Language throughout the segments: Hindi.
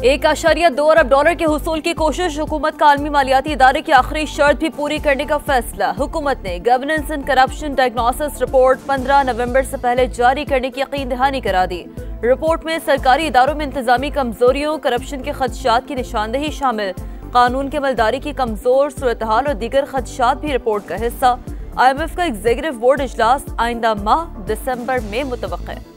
1.2 अरब डॉलर के हुसूल की कोशिश। हुकूमत का आलमी मालियाती इदारे की आखिरी शर्त भी पूरी करने का फैसला। हुकूमत ने governance and corruption diagnosis report 15 नवंबर से पहले जारी करने की यकीन दहानी करा दी। रिपोर्ट में सरकारी इदारों में इंतजामी कमजोरियों, करप्शन के खदशात की निशानदेही शामिल, कानून के अमलदारी की कमजोर सूरत हाल और दीगर खदशात भी रिपोर्ट का हिस्सा। IMF का एग्जीक्यूटिव बोर्ड इजलास आइंदा माह दिसंबर में मुतवक्किल है।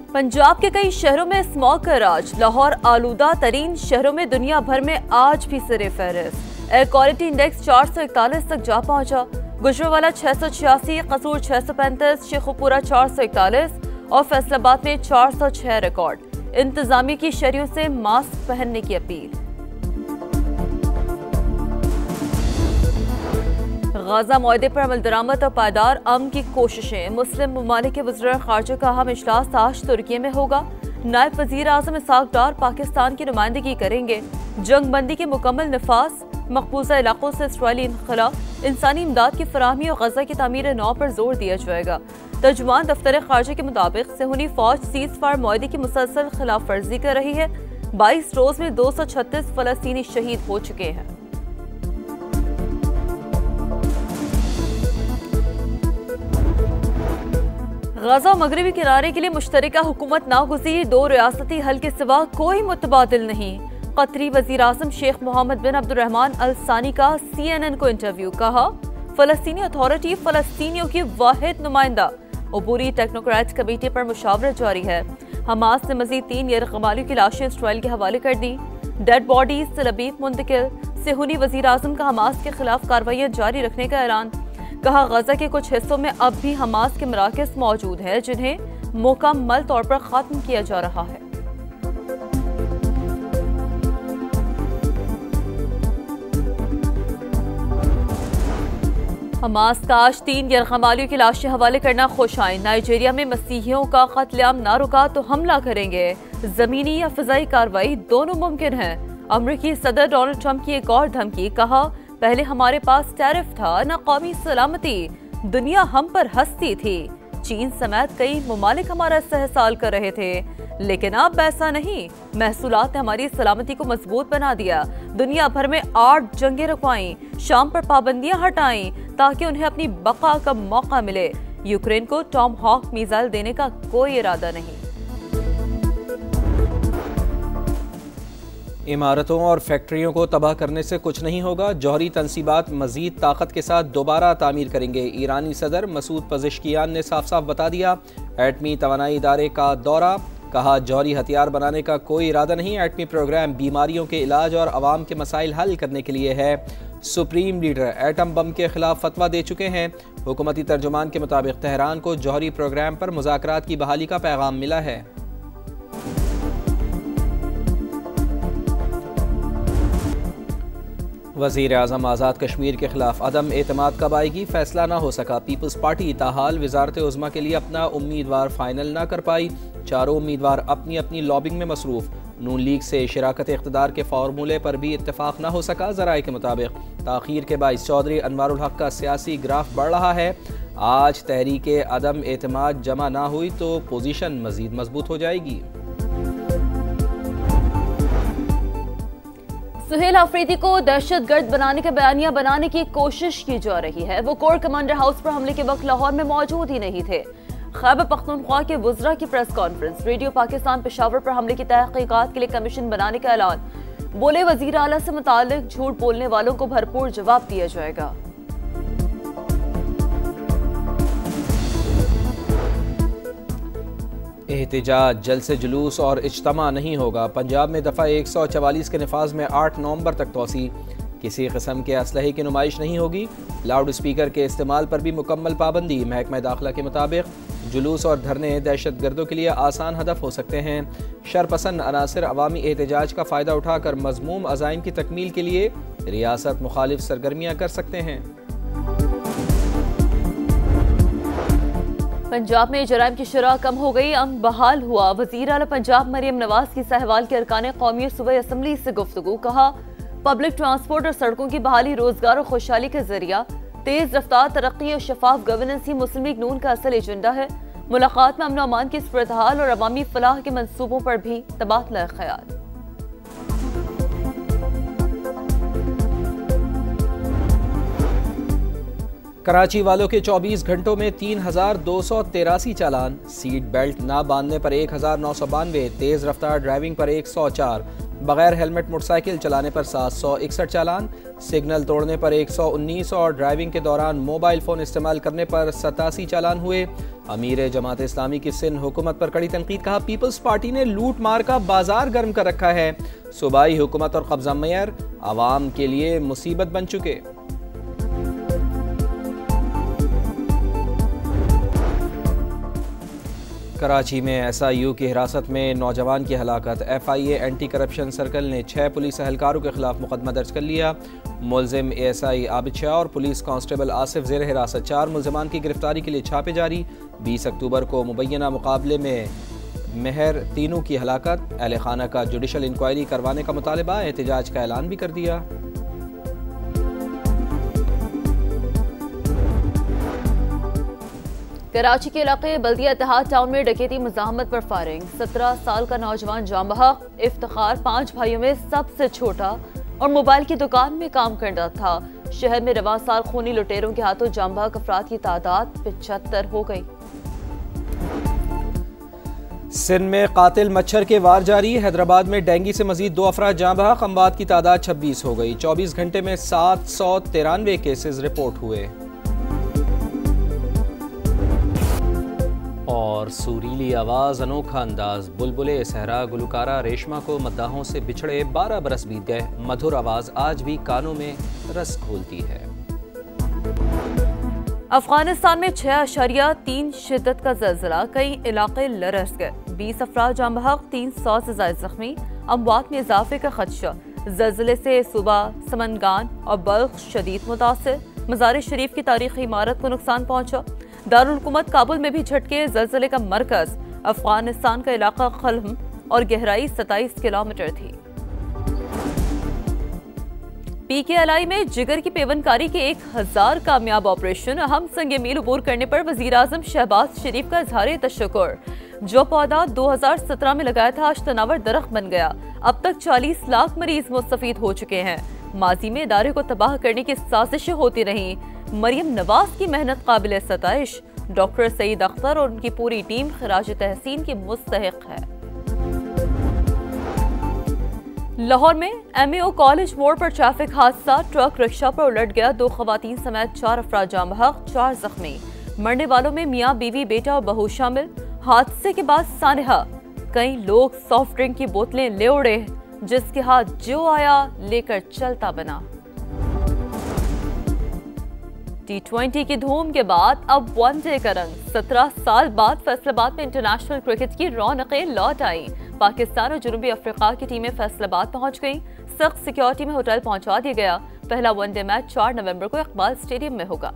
पंजाब के कई शहरों में स्मॉग का राज। लाहौर आलूदा तरीन शहरों में दुनिया भर में आज भी सिरे फहरिस्त। एयर क्वालिटी इंडेक्स 441 तक जा पहुंचा। गुजरावाला 686, कसूर 635, शेखुपुरा 441 और फैसलाबाद में 406 रिकॉर्ड। इंतजामिया की शहरियों से मास्क पहनने की अपील। गाजा मुआहदे पर अमल दरामद और पायदार अमन की कोशिशें। मुस्लिम ममालिक के वज़ीर ख़ारजा का अहम इजलास आज तुर्की में होगा। नायब वज़ीर आज़म इसहाक डार पाकिस्तान की नुमाइंदगी करेंगे। जंग बंदी के मुकम्मल नफाज, मकबूजा इलाकों से इसराइली इनखला, इंसानी इमदाद की फराहमी और गजा की तामीर नौ पर जोर दिया जाएगा। तर्जुमान दफ्तर ख़ारजा के मुताबिक सेहूनी फौज सीज़ फायर मुआहदे की मुसलसल खिलाफ वर्जी कर रही है। 22 रोज में 236 फलस्तीनी शहीद हो चुके हैं। गाजा मगरबी किनारे के लिए मुश्तरका हुकूमत नागुज़ीर, 2 रियासती हल के सिवा कोई मुतबादिल नहीं। कतरी वज़ीर आज़म शेख मोहम्मद बिन अब्दुर्रहमान अल सानी का CNN को इंटरव्यू। कहा, फ़लस्तीनी अथॉरिटी फ़लस्तीनियों की वाहिद नुमाइंदा। अबूरी टेक्नोक्रेट कमेटी पर मुशावरत जारी है। हमास ने मज़ीद 3 यरग़मालियों की लाशें इसराइल के हवाले कर दी। डेड बॉडीज से लबीब मुंतकिल। सेहूनी वज़ीर आज़म का हमास के खिलाफ कार्रवाइयाँ जारी रखने का ऐलान। कहा, गजा के कुछ हिस्सों में अब भी हमास के मराकज़ मौजूद हैं जिन्हें मुकम्मल तौर पर खत्म किया जा रहा है। हमास का आज 3 यरग़मालियों की लाशें हवाले करना खुशाइन। नाइजीरिया में मसीहियों का कत्लेआम ना रुका तो हमला करेंगे। जमीनी या फ़िज़ाई कार्रवाई दोनों मुमकिन है। अमरीकी सदर डोनाल्ड ट्रंप की एक और धमकी। कहा, पहले हमारे पास टैरिफ था न कौमी सलामती, दुनिया हम पर हंसती थी। चीन समेत कई मुमालिक हमारा इस्तेहसाल कर रहे थे, लेकिन अब ऐसा नहीं। महसूलात ने हमारी सलामती को मजबूत बना दिया। दुनिया भर में 8 जंगें रुकवाई, शाम पर पाबंदियां हटाई ताकि उन्हें अपनी बका का मौका मिले। यूक्रेन को टॉम हॉक मिसाइल देने का कोई इरादा नहीं। इमारतों और फैक्ट्रियों को तबाह करने से कुछ नहीं होगा। जौहरी तनसीबात मजीद ताकत के साथ दोबारा तामीर करेंगे। ईरानी सदर मसूद पज़ेश्कियान ने साफ साफ बता दिया। एटमी तवानाई इदारे का दौरा। कहा, जौहरी हथियार बनाने का कोई इरादा नहीं। एटमी प्रोग्राम बीमारियों के इलाज और आवाम के मसाइल हल करने के लिए है। सुप्रीम लीडर एटम बम के खिलाफ फतवा दे चुके हैं। हुकूमती तर्जुमान के मुताबिक तेहरान को जौहरी प्रोग्राम पर मुज़ाकरात की बहाली का पैगाम मिला है। वज़ीर आज़म आज़ाद कश्मीर के खिलाफ अदम एतमाद कब आएगी, फैसला ना हो सका। पीपल्स पार्टी ताहाल वज़ारत उज़्मा के लिए अपना उम्मीदवार फाइनल ना कर पाई। चारों उम्मीदवार अपनी अपनी लॉबिंग में मसरूफ़। नून लीग से शराकत इक़्तिदार के फार्मूले पर भी इत्तेफाक ना हो सका। ज़राए के मुताबिक ताख़ीर के बाइस चौधरी अनवारुल हक का सियासी ग्राफ बढ़ रहा है। आज तहरीक अदम एतमाद जमा ना हुई तो पोजीशन मज़ीद मजबूत हो जाएगी। सुहेल अफरीदी को दहशतगर्द बनाने का बयानिया बनाने की कोशिश की जा रही है। वो कोर कमांडर हाउस पर हमले के वक्त लाहौर में मौजूद ही नहीं थे। खैबर पख्तूनख्वा के वुज़रा की press conference. Radio Pakistan Peshawar पर हमले की तहकीकात के लिए कमीशन बनाने का ऐलान। बोले, वज़ीर आला से मुताल्लिक झूठ बोलने वालों को भरपूर जवाब दिया जाएगा। एहतिजाज, जलसे जुलूस और इज्तमा नहीं होगा। पंजाब में दफ़ा 144 के नफाज में 8 नवंबर तक तोसी। किसी किस्म के असलहे की नुमाइश नहीं होगी। लाउड स्पीकर के इस्तेमाल पर भी मुकम्मल पाबंदी। महकमा दाखिला के मुताबिक जुलूस और धरने दहशत गर्दों के लिए आसान हदफ हो सकते हैं। शरपसंद अनासर अवामी एहतजाज का फ़ायदा उठाकर मज़मूम अज़ाइम की तकमील के लिए रियासत मुखालिफ सरगर्मियाँ कर सकते हैं। पंजाब में जराइम की शरह कम हो गई, अमन बहाल हुआ। वज़ीर आला पंजाब मरियम नवाज की सहवाल के अरकान कौमी सूबाई असम्बली से गुफ्तगू। कहा, पब्लिक ट्रांसपोर्ट और सड़कों की बहाली रोजगार और खुशहाली का जरिया। तेज रफ्तार तरक्की और शफाफ गवर्नेंस ही मुस्लिम लीग नून का असल एजेंडा है। मुलाकात में अमन अमान की सूरत-हाल और अवामी फलाह के मंसूबों पर भी तबादला ख्याल। कराची वालों के 24 घंटों में 3,283 चालान, सीट बेल्ट ना बांधने पर 1,992, तेज रफ्तार ड्राइविंग पर 104, बगैर हेलमेट मोटरसाइकिल चलाने पर 761 चालान, सिग्नल तोड़ने पर 119 और ड्राइविंग के दौरान मोबाइल फ़ोन इस्तेमाल करने पर 87 चालान हुए। अमीर जमात इस्लामी की सिंध हुकूमत पर कड़ी तनकीद, कहा पीपल्स पार्टी ने लूट मार का बाजार गर्म कर रखा है। सूबाई हुकूमत और कब्जा मेयर आवाम के लिए मुसीबत बन चुके। कराची में SIU की हिरासत में नौजवान की हलाकत, FIA एंटी करप्शन सर्कल ने 6 पुलिस एहलकारों के खिलाफ मुकदमा दर्ज कर लिया। मुलजिम ASI आबिद शाह और पुलिस कांस्टेबल आसिफ जेर हिरासत, 4 मुलजमान की गिरफ्तारी के लिए छापे जारी। 20 अक्टूबर को मुबैना मुकाबले में मेहर तीनों की हलाकत, अहले खाना का जुडिशल इंक्वायरी करवाने का मुतालबा, एहतजाज का ऐलान भी कर दिया। कराची के इलाके बल्दिया इत्तेहाद टाउन में डकैती मुजाहमत पर फायरिंग, 17 साल का नौजवान जाम बहक, इफ्तिखार 5 भाइयों में सबसे छोटा और मोबाइल की दुकान में काम करता था। शहर में रवां साल खूनी लुटेरों के हाथों जाम बहक अफराद की तादाद 75 हो गई। सिंध में कातिल मच्छर के वार जारी, हैदराबाद में डेंगू से मजीद 2 अफराद जाँ बहक, अमवात की तादाद 26 हो गई। 24 घंटे में 793 केसेस रिपोर्ट हुए। और सुरीली आवाज़, अनोखा अंदाज, बुलबुले सहरा गुलकारा रेशमा को मद्दाहों से बिछड़े 12 बरस बीत गए, मधुर आवाज़ आज भी कानों में रस घोलती है। अफगानिस्तान में 6.3 शिद्दत का ज़लज़ला, कई इलाके लरस गए, 20 अफराद जाँ बहक, 300 से ज़ायद ज़ख्मी, अमवात में इजाफे का खदशा। ज़लज़ले से सूबा समनगान और बल्ख शदीद मुतासिर, मज़ार शरीफ की तारीखी इमारत को नुकसान पहुंचा। दारुल हुकूमत काबुल में भी झटके, ज़लज़ले का मरकज़ अफगानिस्तान का इलाका खल्म और गहराई 27 किलोमीटर थी। PKLI में जिगर की पेवनकारी के 1000 कामयाब ऑपरेशन, अहम संग मील अबूर करने पर वज़ीर आज़म शहबाज शरीफ का इज़हार तशक्कुर। जो पौधा 2017 में लगाया था आज तनावर दरख्त बन गया। अब तक 40 लाख मरीज मुस्तफीद हो चुके हैं। माजी में इदारे को तबाह करने की साजिशें होती रहीं। मरियम नवाज की मेहनत काबिल सताइश, डॉक्टर सईद अख्तर और उनकी पूरी टीम खराज तहसीन की मुस्तहिक है। लाहौर में MAO कॉलेज मोड़ पर ट्रैफिक हादसा, ट्रक रिक्शा पर उलट गया, 2 खवातीन समेत 4 अफराद जाँ बहक, 4 जख्मी। मरने वालों में मियाँ बीवी बेटा और बहू शामिल। हादसे के बाद सानहा, कई लोग सॉफ्ट ड्रिंक की बोतलें ले उड़े, जिसके हाथ जो आया लेकर चलता बना। T20 की धूम के बाद अब वनडे का रंग, 17 साल बाद फैसलाबाद में इंटरनेशनल क्रिकेट की रौनकें लौट आई। पाकिस्तान और जनूबी अफ्रीका की टीमें फैसलाबाद पहुंच गईं। सख्त सिक्योरिटी में होटल पहुंचा दिया गया। पहला वनडे मैच 4 नवंबर को इकबाल स्टेडियम में होगा।